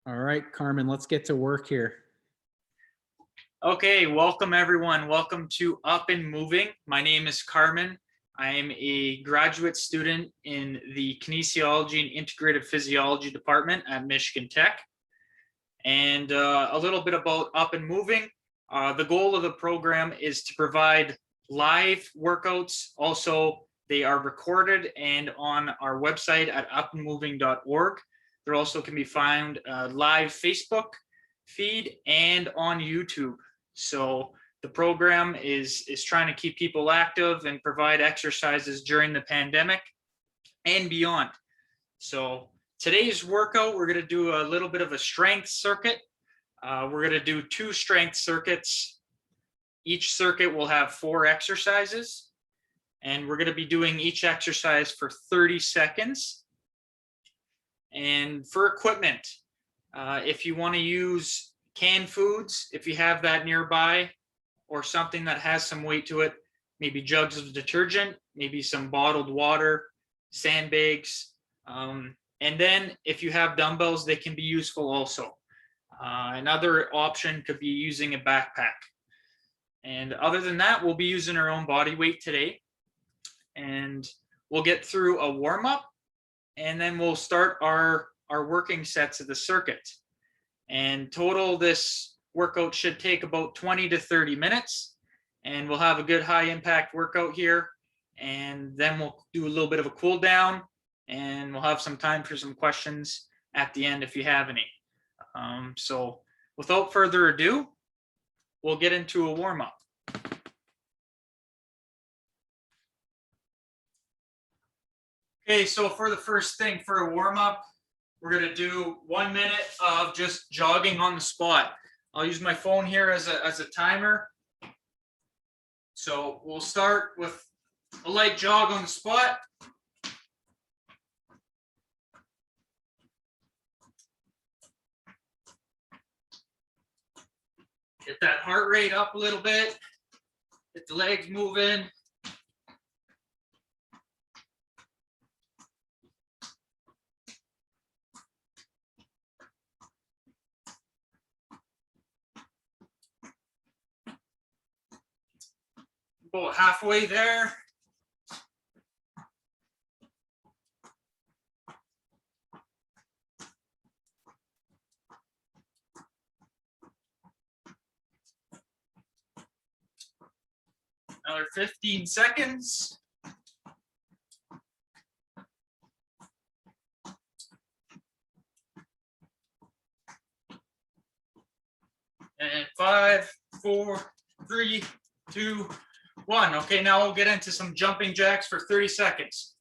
All right, Carmen, let's get to work here. Okay, welcome everyone. Welcome to Up and Moving. My name is Carmen. I am a graduate student in the Kinesiology and Integrative Physiology department at Michigan Tech. And a little bit about Up and Moving. The goal of the program is to provide live workouts. Also, they are recorded and on our website at upandmoving.org. There also can be found live Facebook feed and on YouTube. So the program is trying to keep people active and provide exercises during the pandemic and beyond. So today's workout, we're going to do a little bit of a strength circuit. We're going to do 2 strength circuits. Each circuit will have 4 exercises, and we're going to be doing each exercise for 30 seconds. And for equipment, if you want to use canned foods, if you have that nearby, or something that has some weight to it, maybe jugs of detergent, maybe some bottled water, sandbags. And then if you have dumbbells, they can be useful also. Another option could be using a backpack. And other than that, we'll be using our own body weight today. And we'll get through a warm-up, and then we'll start our working sets of the circuit. And total, this workout should take about 20 to 30 minutes, and we'll have a good high impact workout here. And then we'll do a little bit of a cool down, and we'll have some time for some questions at the end if you have any. So without further ado, we'll get into a warm-up. Okay, so for the first thing, for a warm-up, we're going to do 1 minute of just jogging on the spot. I'll use my phone here as a timer. So we'll start with a light jog on the spot. Get that heart rate up a little bit. Get the legs moving. About halfway there. Another 15 seconds. And 5, 4, 3, 2, 1. Okay, now we'll get into some jumping jacks for 30 seconds.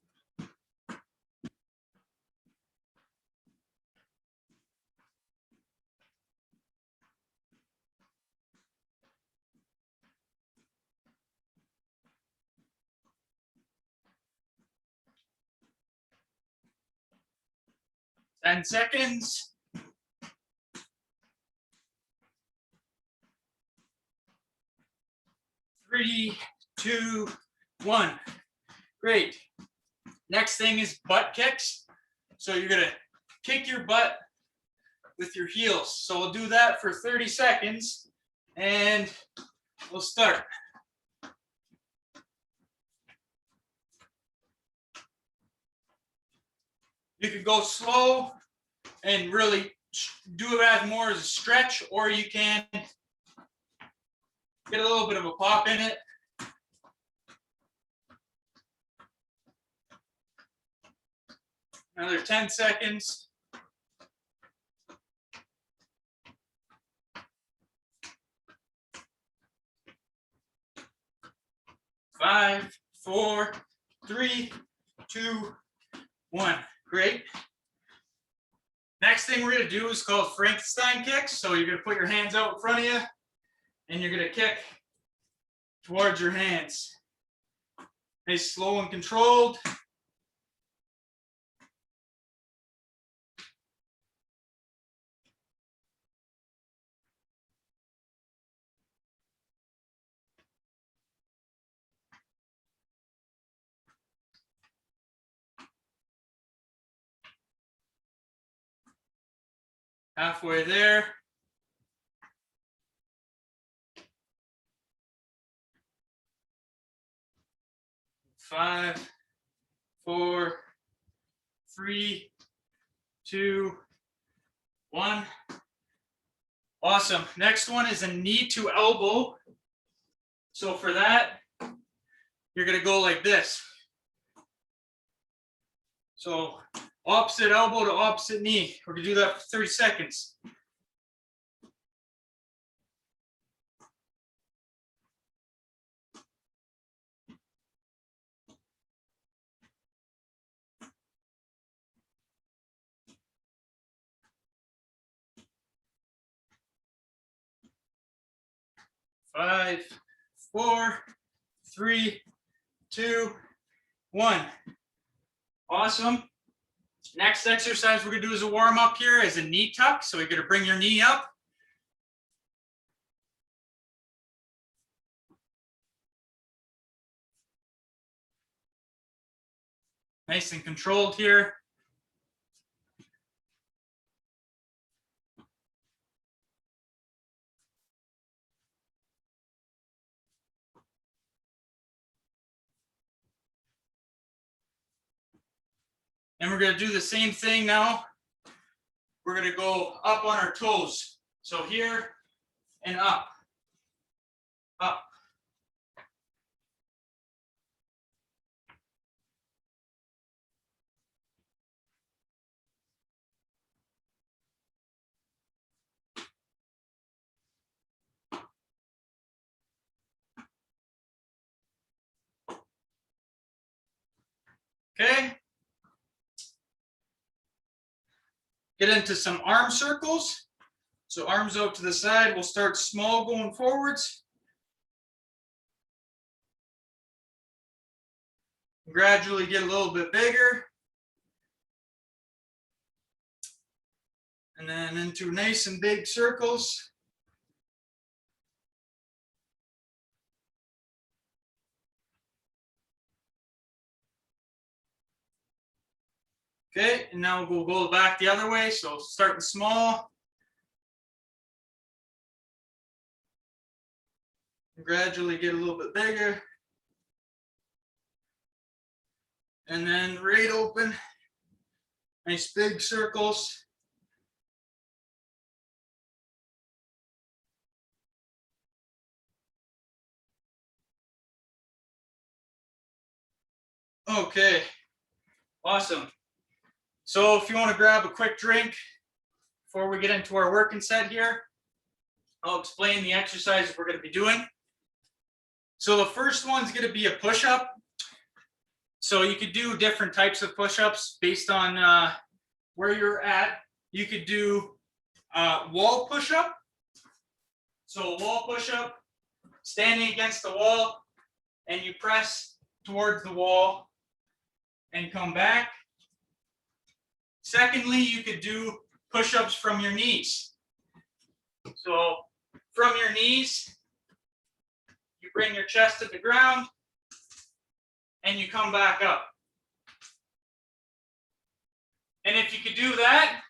Ten seconds. Three, 2, 1. Great. Next thing is butt kicks. So you're gonna kick your butt with your heels. So we'll do that for 30 seconds, and we'll start. You can go slow and really do it as more as a stretch, or you can get a little bit of a pop in it. Another 10 seconds. Five, 4, 3, 2, 1. Great. Next thing we're going to do is called Frankenstein kicks. So you're going to put your hands out in front of you, and you're going to kick towards your hands. Nice, slow and controlled. Halfway there. 5, 4, 3, 2, 1. Awesome. Next one is a knee to elbow. So for that, you're going to go like this. So opposite elbow to opposite knee. We're going to do that for 30 seconds. Five, 4, 3, 2, 1. Awesome. Next exercise we're going to do as a warm up here is a knee tuck. So you're going to bring your knee up. Nice and controlled here. And we're going to do the same thing now. We're going to go up on our toes. So here and up, up. Okay. Get into some arm circles. So arms out to the side. We'll start small going forwards. Gradually get a little bit bigger. And then into nice and big circles. Okay, and now we'll go back the other way. So starting small. Gradually get a little bit bigger. And then right open. Nice big circles. Okay, awesome. So if you want to grab a quick drink before we get into our working set here, I'll explain the exercises we're going to be doing. So the first one's going to be a push-up. So you could do different types of push-ups based on where you're at. You could do wall push-up. So a wall push-up, standing against the wall, and you press towards the wall and come back. Secondly, you could do push-ups from your knees. So from your knees, you bring your chest to the ground and you come back up. And if you could do that,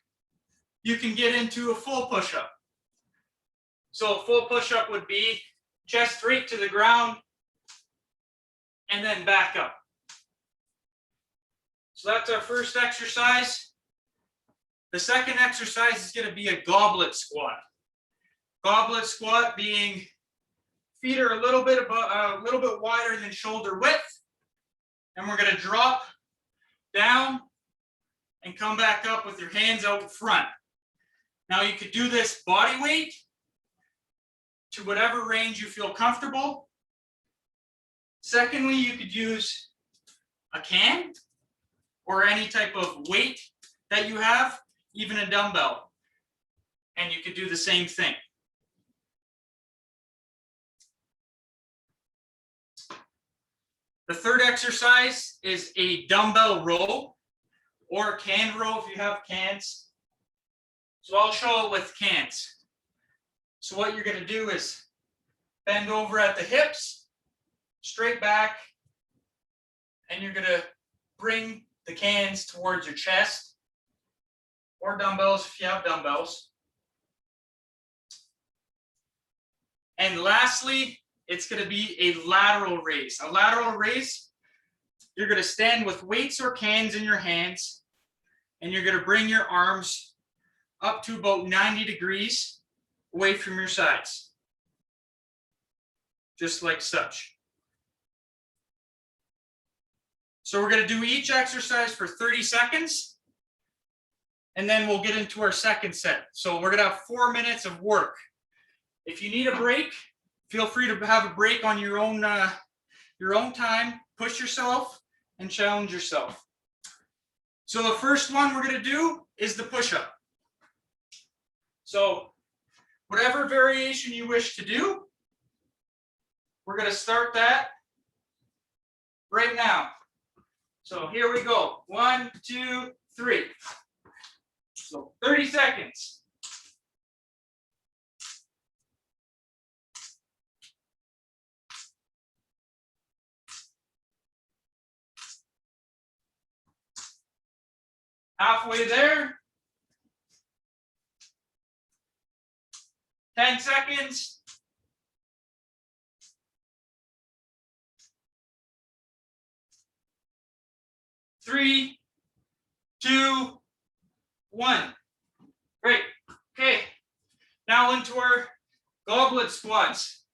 you can get into a full push-up. So a full push-up would be chest straight to the ground and then back up. So that's our first exercise. The second exercise is going to be a goblet squat. Goblet squat being feet are a little bit wider than shoulder width, and we're going to drop down and come back up with your hands out front. Now you could do this body weight to whatever range you feel comfortable. Secondly, you could use a can or any type of weight that you have, even a dumbbell, and you could do the same thing. The third exercise is a dumbbell row or can row if you have cans. So I'll show it with cans. So what you're going to do is bend over at the hips, straight back, and you're going to bring the cans towards your chest, or dumbbells if you have dumbbells. And lastly, it's going to be a lateral raise. A lateral raise, you're going to stand with weights or cans in your hands, and you're going to bring your arms up to about 90 degrees away from your sides, just like such. So we're going to do each exercise for 30 seconds, and then we'll get into our second set. So we're going to have 4 minutes of work. If you need a break, feel free to have a break on your own time. Push yourself and challenge yourself. So the first one we're going to do is the push-up. So whatever variation you wish to do, we're going to start that right now. So here we go. 1, 2, 3. So 30 seconds. Halfway there. 10 seconds. 3, 2, 1. Great. Okay. Now into our goblet squats.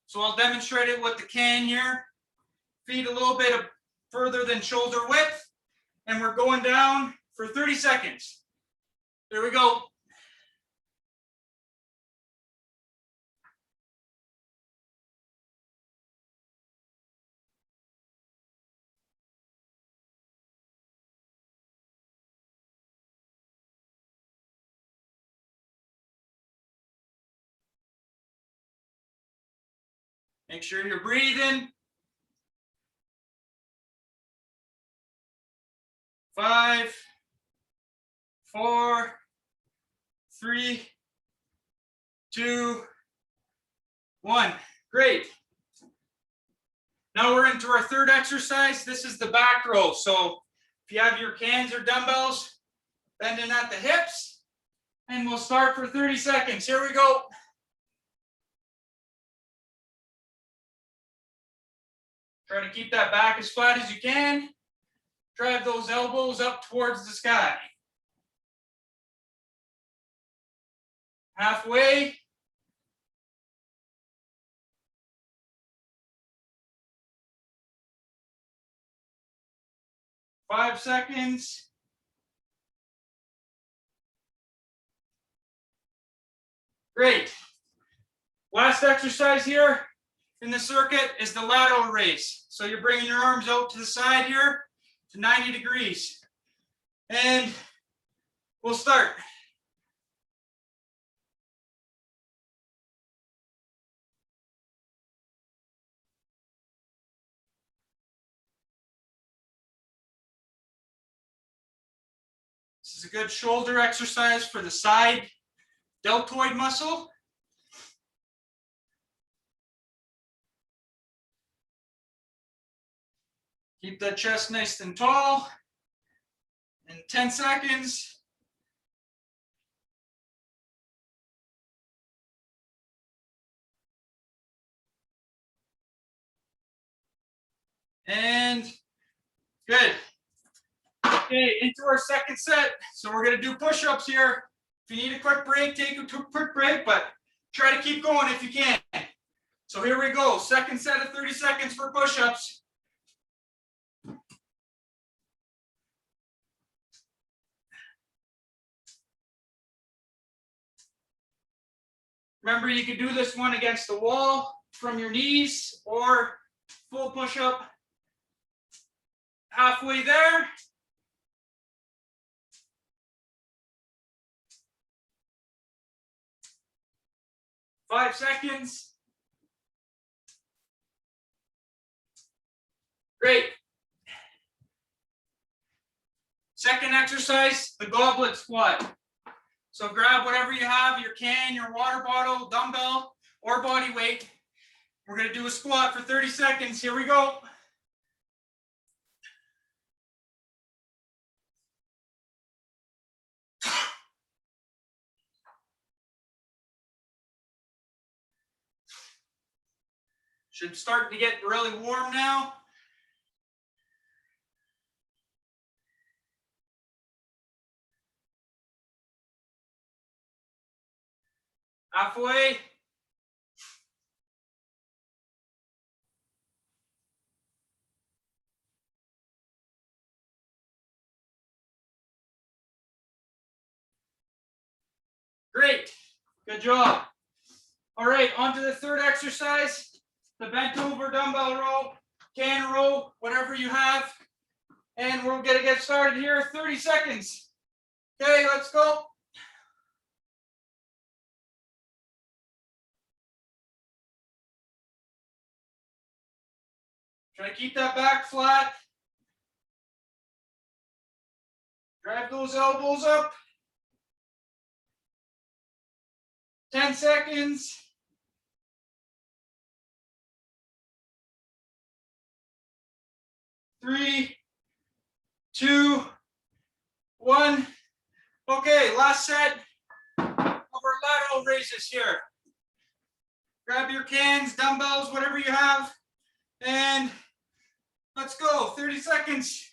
So I'll demonstrate it with the can here. Feet a little bit further than shoulder width. And we're going down for 30 seconds. There we go. Make sure you're breathing. 5, 4, 3, 2, 1. Great. Now we're into our third exercise. This is the back row. So if you have your cans or dumbbells, bending at the hips, and we'll start for 30 seconds. Here we go. Try to keep that back as flat as you can. Drive those elbows up towards the sky. Halfway. Five seconds. Great. Last exercise here in the circuit is the lateral raise. So you're bringing your arms out to the side here to 90 degrees. And we'll start. This is a good shoulder exercise for the side deltoid muscle. Keep that chest nice and tall. In 10 seconds. And good. Okay, into our second set. So we're going to do push-ups here. If you need a quick break, take a quick break, but try to keep going if you can. So here we go. Second set of 30 seconds for push-ups. Remember, you can do this one against the wall from your knees or full push-up. Halfway there. Five seconds. Great. Second exercise, the goblet squat. So grab whatever you have, your can, your water bottle, dumbbell, or body weight. We're going to do a squat for 30 seconds. Here we go. Should start to get really warm now. Halfway. Great. Good job. All right, on to the third exercise, the bent over dumbbell row, can row, whatever you have. And we're going to get started here, 30 seconds. Okay, let's go. Try to keep that back flat. Drive those elbows up. 10 seconds. 3, 2, 1. Okay, last set of our lateral raises here. Grab your cans, dumbbells, whatever you have, and let's go. 30 seconds.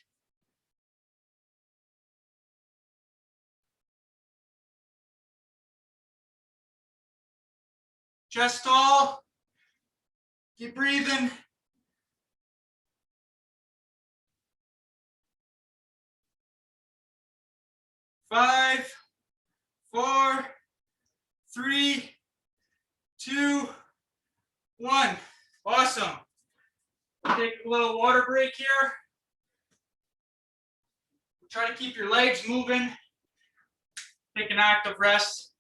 Chest tall. Keep breathing. 5, 4, 3, 2, 1. Awesome. We'll take a little water break here. Try to keep your legs moving. Take an active rest.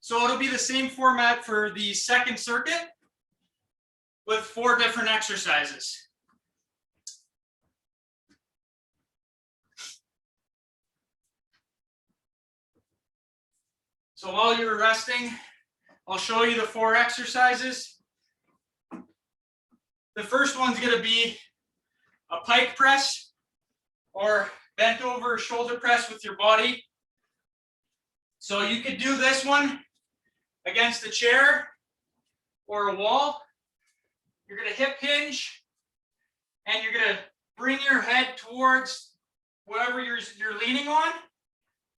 So it'll be the same format for the second circuit with 4 different exercises. So while you're resting, I'll show you the 4 exercises. The first one's going to be a pike press or bent over shoulder press with your body. So you could do this one against a chair or a wall. You're going to hip hinge and you're going to bring your head towards whatever you're leaning on,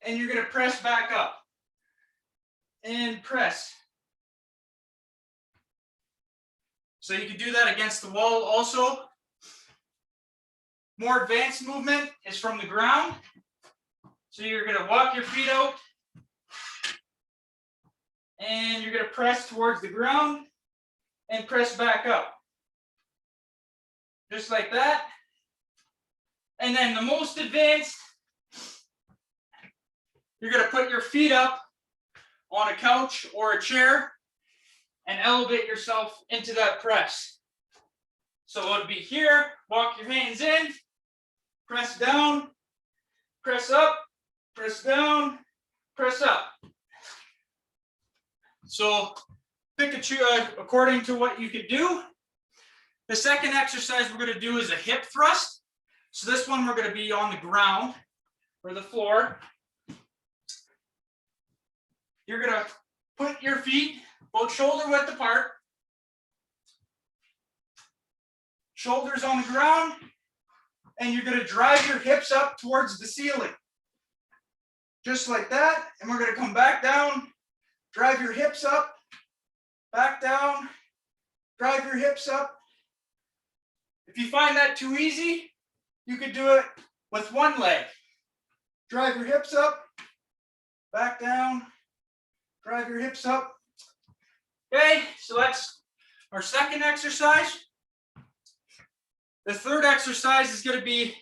and you're going to press back up and press. So you can do that against the wall also. More advanced movement is from the ground. So you're going to walk your feet out and you're going to press towards the ground and press back up. Just like that. And then the most advanced, you're going to put your feet up on a couch or a chair and elevate yourself into that press. So it would be here, walk your hands in, press down, press up, press down, press up. So pick a chair according to what you could do. The second exercise we're going to do is a hip thrust. So this one we're going to be on the ground or the floor. You're going to put your feet both shoulder width apart, shoulders on the ground, and you're going to drive your hips up towards the ceiling. Just like that. And we're going to come back down, drive your hips up, back down, drive your hips up. If you find that too easy, you could do it with one leg. Drive your hips up, back down, drive your hips up. Okay, so that's our second exercise. The third exercise is going to be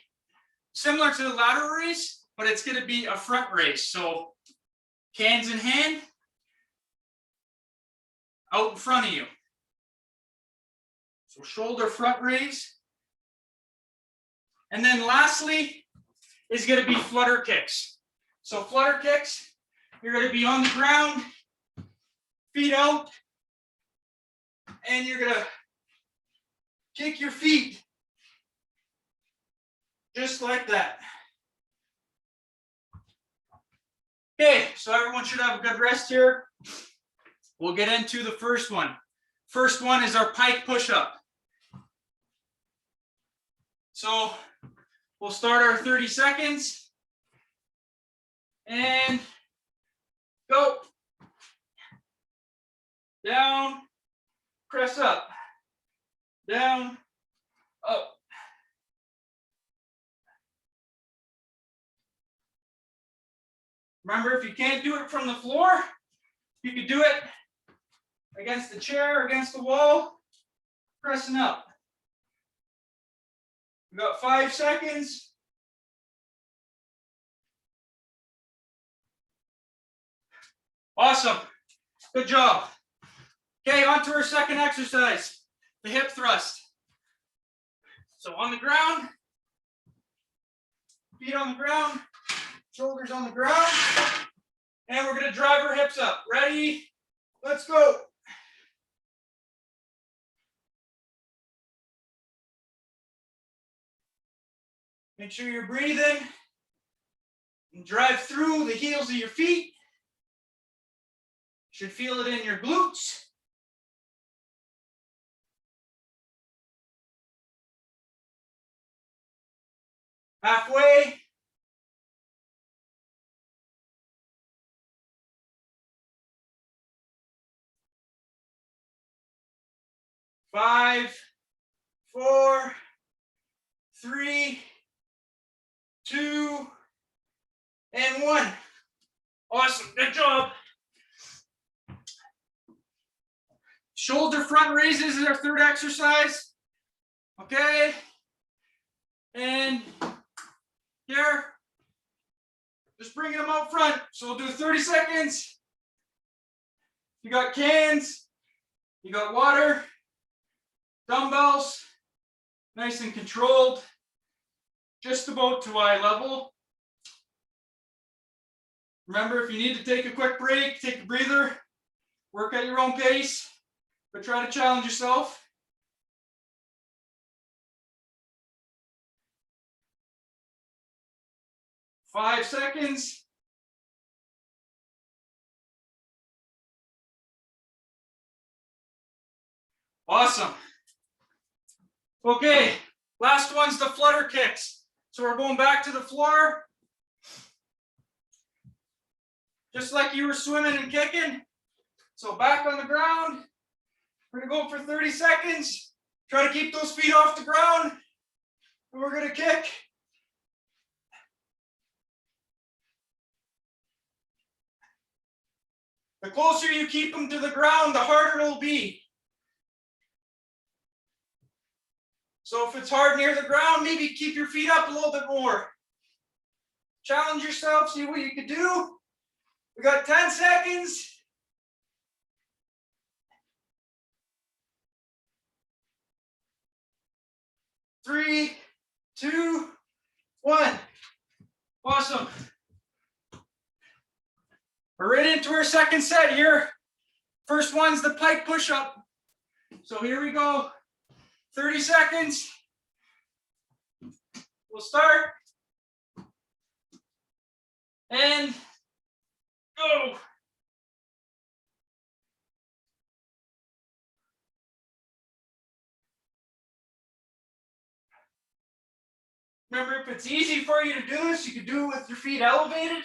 similar to the lateral raise, but it's going to be a front raise. So hands in hand, out in front of you. So shoulder front raise. And then lastly is going to be flutter kicks. So flutter kicks, you're going to be on the ground, feet out, and you're going to kick your feet just like that. Okay, so everyone should have a good rest here. We'll get into the first one. First one is our pike push-up. So we'll start our 30 seconds and go. Down, press up, down, up. Remember, if you can't do it from the floor, you could do it against the chair, against the wall, pressing up. We got 5 seconds. Awesome. Good job. Okay, on to our second exercise, the hip thrust. So on the ground, feet on the ground, shoulders on the ground, and we're going to drive our hips up. Ready? Let's go. Make sure you're breathing and drive through the heels of your feet. Should feel it in your glutes. Halfway. Five, 4, 3, 2, and 1. Awesome, good job. Shoulder front raises is our third exercise. Okay. And here, just bringing them out front. So we'll do 30 seconds. You got cans, you got water, dumbbells, nice and controlled, just about to eye level. Remember, if you need to take a quick break, take a breather, work at your own pace, but try to challenge yourself. Five seconds. Awesome. Okay, last one's the flutter kicks. So we're going back to the floor. Just like you were swimming and kicking. So back on the ground. We're gonna go for 30 seconds. Try to keep those feet off the ground. And we're gonna kick. The closer you keep them to the ground, the harder it'll be. So if it's hard near the ground, maybe keep your feet up a little bit more. Challenge yourself, see what you can do. We got 10 seconds. Three, 2, 1. Awesome. We're right into our second set here. First one's the pike push-up. So here we go. 30 seconds. We'll start. And go. Remember, if it's easy for you to do this, you can do it with your feet elevated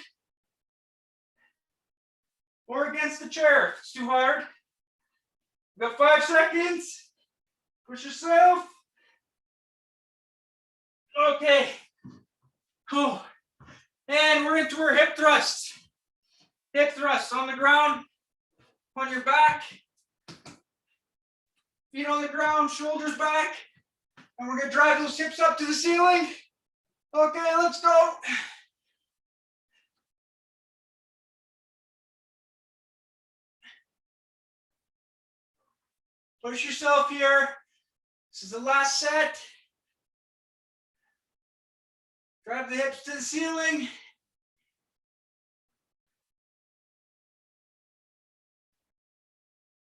or against the chair. If it's too hard. We've got 5 seconds. Push yourself. Okay. Cool. And we're into our hip thrusts. Hip thrusts on the ground, on your back. Feet on the ground, shoulders back. And we're going to drive those hips up to the ceiling. Okay, let's go. Push yourself here. This is the last set. Drive the hips to the ceiling.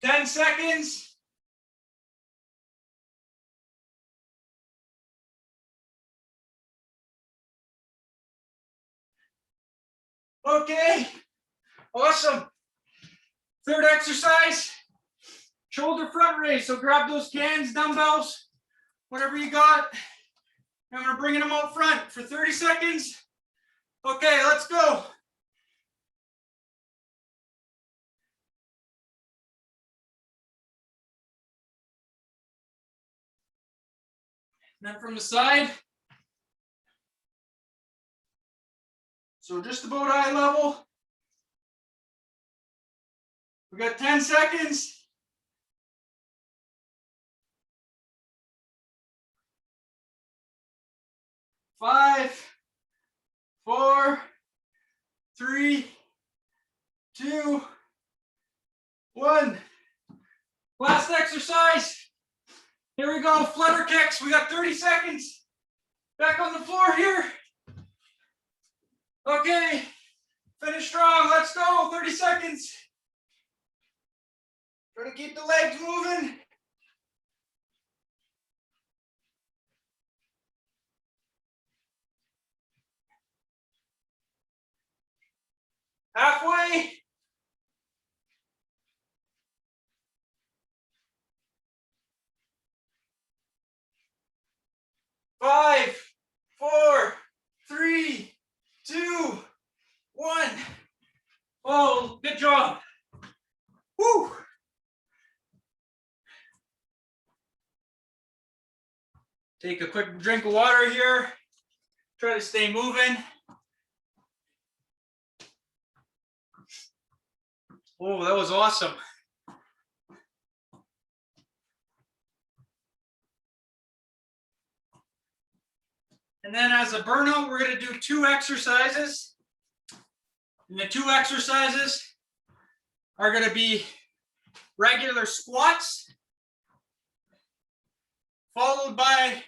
Ten seconds. Okay, Awesome. Third exercise, shoulder front raise. So grab those cans, dumbbells, whatever you got. And we're bringing them out front for 30 seconds. Okay, let's go. Then from the side. So just about eye level. We got 10 seconds. 5, 4, 3, 2, 1. Last exercise. Here we go, flutter kicks. We got 30 seconds. Back on the floor here. Okay, finish strong. Let's go, 30 seconds. Try to keep the legs moving. Halfway. 5, 4, 3, 2, 1. Oh, good job. Woo. Take a quick drink of water here. Try to stay moving. Oh, that was awesome. And then as a burnout, we're going to do 2 exercises. And the 2 exercises are going to be regular squats, followed by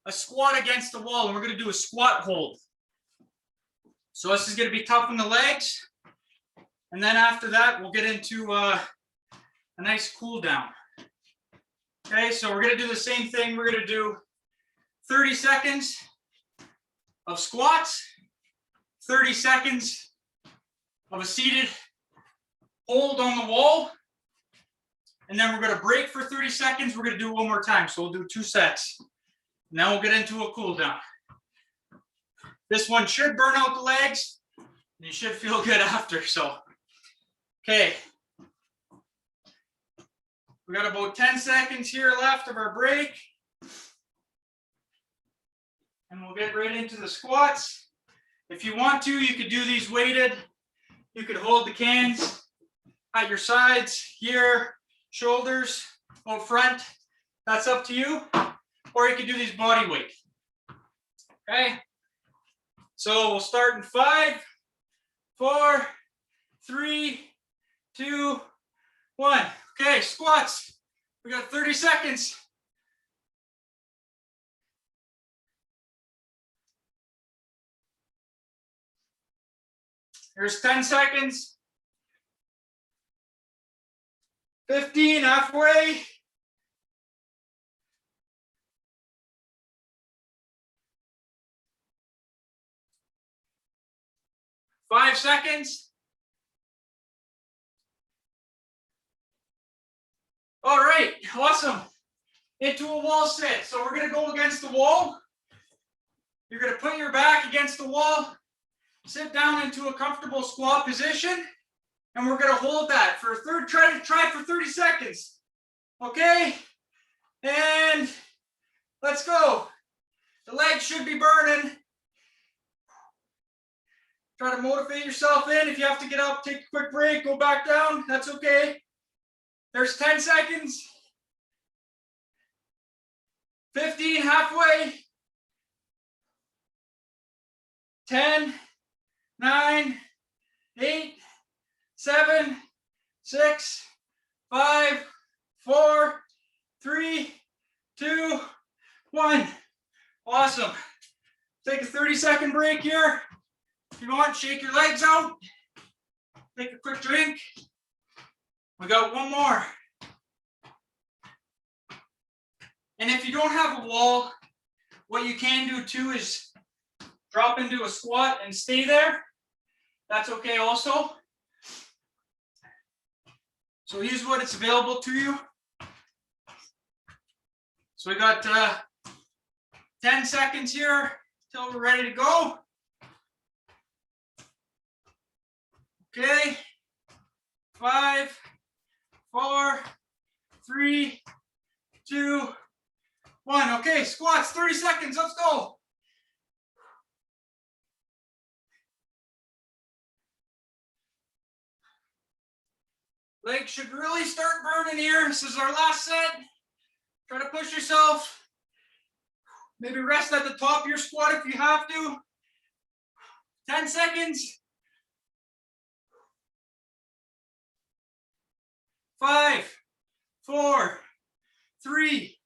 a squat against the wall. And we're going to do a squat hold. So this is going to be tough on the legs. And then after that, we'll get into a nice cool down. Okay, so we're going to do the same thing. We're going to do 30 seconds of squats, 30 seconds of a seated hold on the wall, and then we're going to break for 30 seconds. We're going to do it one more time. So we'll do 2 sets. Now we'll get into a cool down. This one should burn out the legs. You should feel good after. So, okay. We got about 10 seconds here left of our break. And we'll get right into the squats. If you want to, you could do these weighted. You could hold the cans at your sides, here, shoulders, out front. That's up to you. Or you could do these body weight. Okay. So we'll start in 5, 4, 3, 2, 1. Okay, squats. We got 30 seconds. Here's 10 seconds. 15, halfway. 5 seconds. All right, awesome. Into a wall sit. So we're going to go against the wall. You're going to put your back against the wall. Sit down into a comfortable squat position, and we're going to hold that for try for 30 seconds. Okay, and let's go. The legs should be burning. Try to motivate yourself in. If you have to get up, take a quick break, go back down. That's okay. There's 10 seconds. 15, halfway. 10. 9, 8, 7, 6, 5, 4, 3, 2, 1. Awesome. Take a 30-second break here. If you want, shake your legs out. Take a quick drink. We got one more. And if you don't have a wall, what you can do too is drop into a squat and stay there. that's okay also. So here's what it's available to you. So we got 10 seconds here till we're ready to go. Okay, 5, 4, 3, 2, 1. Okay, squats, 30 seconds, let's go. Legs should really start burning here. This is our last set. Try to push yourself. Maybe rest at the top of your squat if you have to. 10 seconds. 5, 4, 3,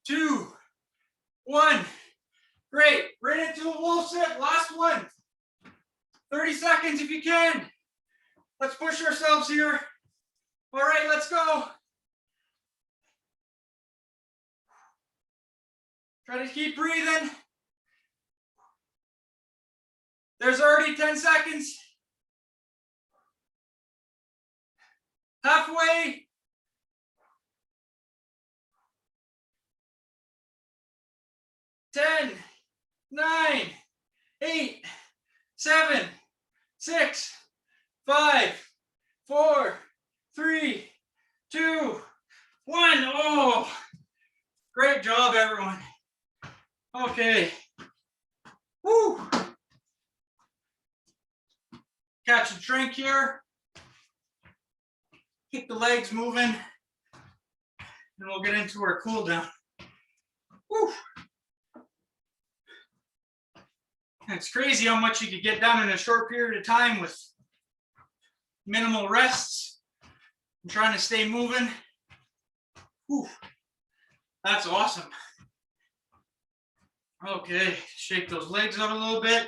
2, 1. Great. Right into a wolf sit. Last one. 30 seconds if you can. Let's push ourselves here. All right, let's go. Try to keep breathing. There's already 10 seconds. Halfway. 10, 9, 8, 7, 6, 5, 4, 3, 2, 1. Oh, great job, everyone. Okay. Woo. Catch a drink here. Keep the legs moving. And we'll get into our cool down. Woo. It's crazy how much you could get done in a short period of time with minimal rests. I'm trying to stay moving. Whew. That's awesome. Okay, shake those legs out a little bit.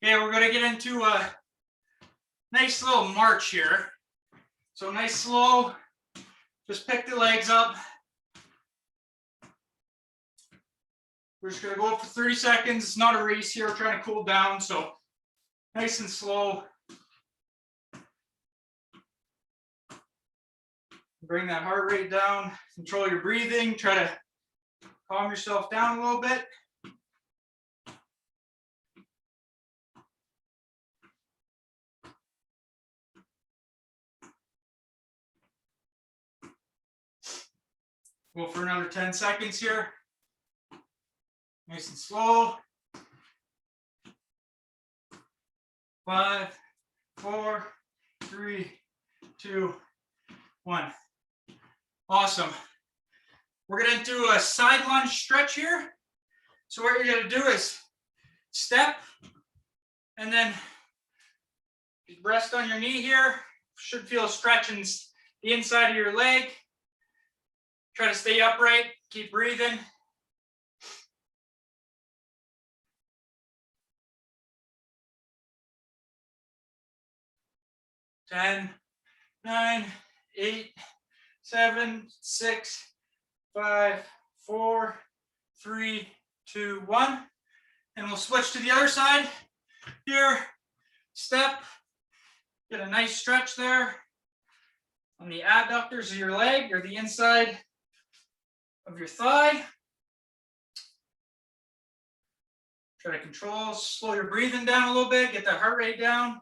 Okay, we're going to get into a nice little march here. So nice slow, just pick the legs up. We're just going to go up for 30 seconds. It's not a race here. We're trying to cool down, so nice and slow. Bring that heart rate down. Control your breathing. Try to calm yourself down a little bit. Go for another 10 seconds here. Nice and slow. 5, 4, 3, 2, 1. Awesome. We're going to do a side lunge stretch here. So what you're going to do is step and then rest on your knee here. Should feel a stretch in the inside of your leg. Try to stay upright. Keep breathing. Ten, 9, 8, 7, 6, 5, 4, 3, 2, 1. And we'll switch to the other side. Here, step. Get a nice stretch there on the adductors of your leg or the inside of your thigh. Try to control, slow your breathing down a little bit, get that heart rate down.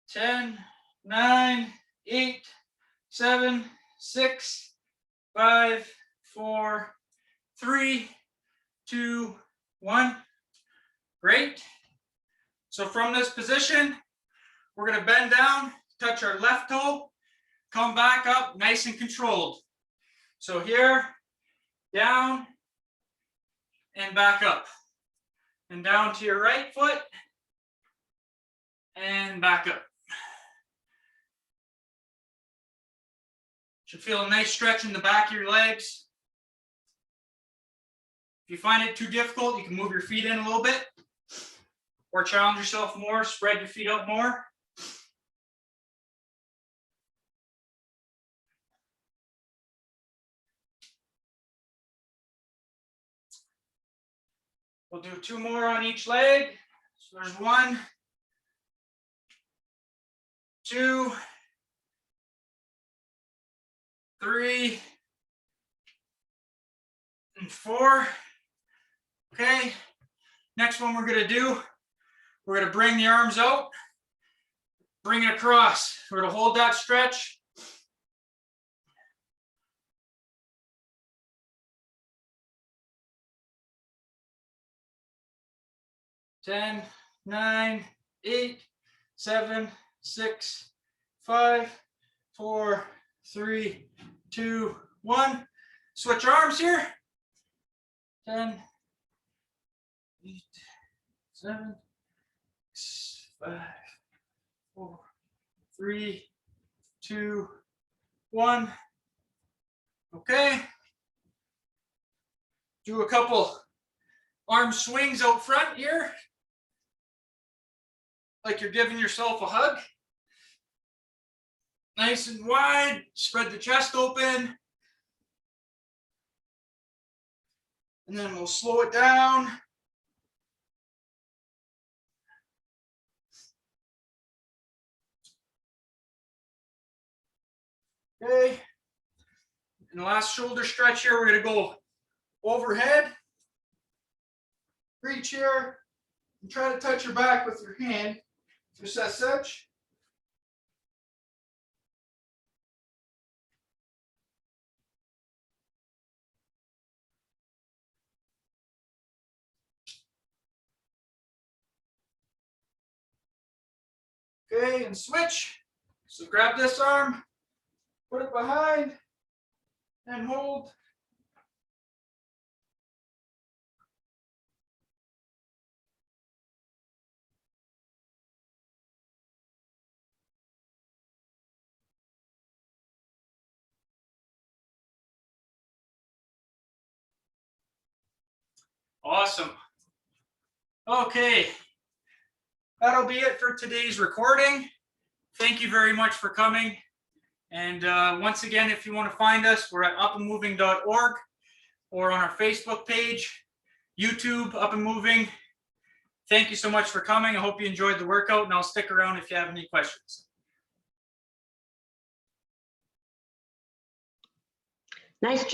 10, 9, 8, 7, 6, 5, 4, 3, 2, 1. Great. So from this position, we're going to bend down, touch our left toe, come back up nice and controlled. So here, down, and back up. And down to your right foot, and back up. Should feel a nice stretch in the back of your legs. If you find it too difficult, you can move your feet in a little bit or challenge yourself more, spread your feet out more. We'll do 2 more on each leg. So there's 1, 2, 3, and 4. Okay. Next one we're going to do, we're going to bring the arms out, bring it across. We're going to hold that stretch. Ten, 9, 8, 7, 6, 5, 4, 3, 2, 1. Switch arms here. 10, 8, 7, 6, 5, 4, 3, 2, 1. Okay. Do a couple arm swings out front here, like you're giving yourself a hug. Nice and wide, spread the chest open. And then we'll slow it down. Okay. And the last shoulder stretch here, we're going to go overhead. Reach here and try to touch your back with your hand, just as such. Okay, and switch. So grab this arm, put it behind, and hold. Awesome. Okay, that'll be it for today's recording. Thank you very much for coming. And once again, if you want to find us, we're at upandmoving.org or on our Facebook page, YouTube, Up and Moving. Thank you so much for coming. I hope you enjoyed the workout, and I'll stick around if you have any questions. Nice job.